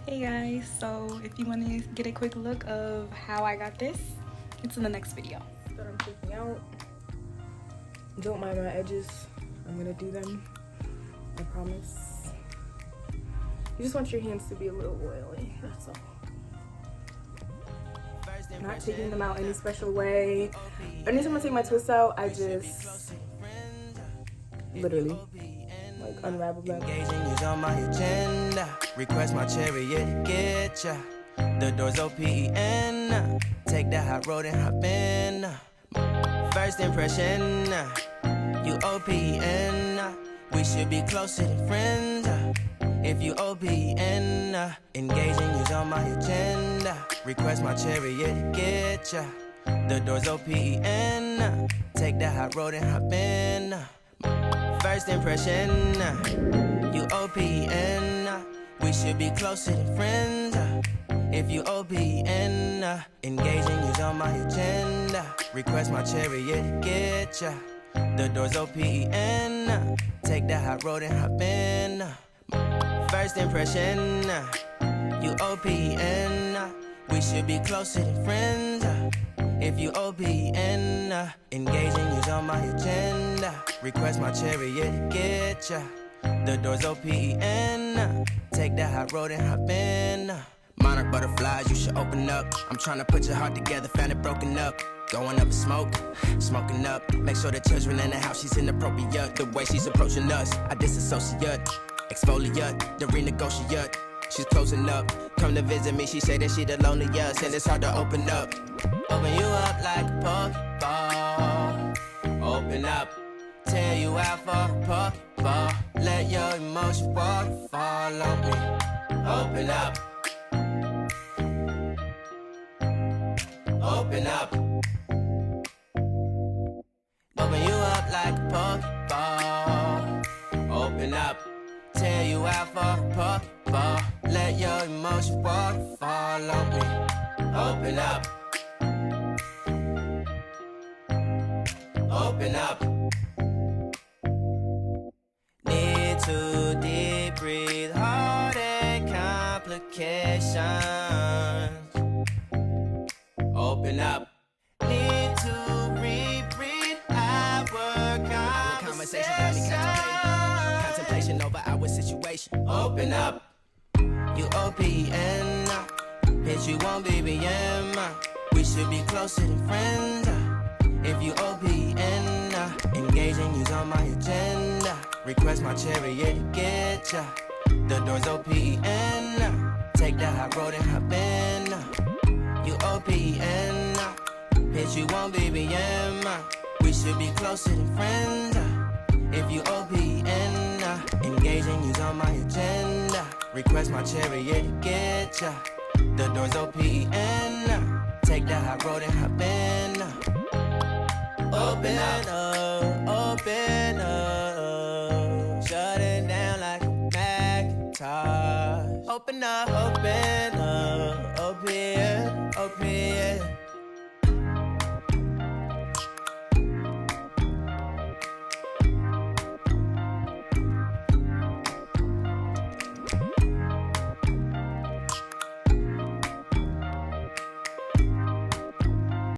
Hey guys, so if you want to get a quick look of how I got this, it's in the next video. That I'm taking out. Don't mind my edges. I'm gonna do them. I promise. You just want your hands to be a little oily, that's all. Not taking them out any special way. Anytime I take my twist out, I just literally like unravel them. Engaging is on my agenda. Request my chariot to get ya. The door's open. Take the hot road and hop in. First impression, you OPN. We should be closer than friends. If you OPN, engaging is on my agenda. Request my chariot to get ya. The door's open. Take the hot road and hop in. First impression, you OPN. We should be closer than friends. If you OPN, engaging is on my agenda. Request my chariot to get ya. The door's open. Take the hot road and hop in. First impression, you OPN. We should be closer than friends. If you OPN, engaging is on my agenda. Request my chariot to get ya. The door's open. Take the hot road and hop in. Monarch butterflies, you should open up. I'm trying to put your heart together, found it broken up. Going up in smoke, smoking up. Make sure the children in the house, she's inappropriate. The way she's approaching us, I disassociate. Exfoliate, the renegotiate. She's closing up. Come to visit me, she say that she the loneliest, and it's hard to open up. Open you up like a Pokeball. Open up, tear you out for a Pokeball. Let your emotion waterfall on me. Open up. Open up. Open you up like a Pokeball. Open up. Tear you out for a Pokeball. Let your emotion waterfall on me. Open up. Open up. Need to deep breathe, heart and complications. Open up. Need to reread our conversation. Got me contemplation over our situation. Open up. You OPN. Hit you on BBM. We should be closer than friends. If you OPN, engaging you's on my agenda. Request my chariot to get ya. The door's OPN. Take the hot road and hop in. You OPN. Hit you on BBM. We should be closer than friends. If you OPN, engaging you's on my agenda. Request my chariot to get ya. The door's OPN. Take the hot road and hop in. Open up, open up. Shut it down like a Macintosh. Open up, open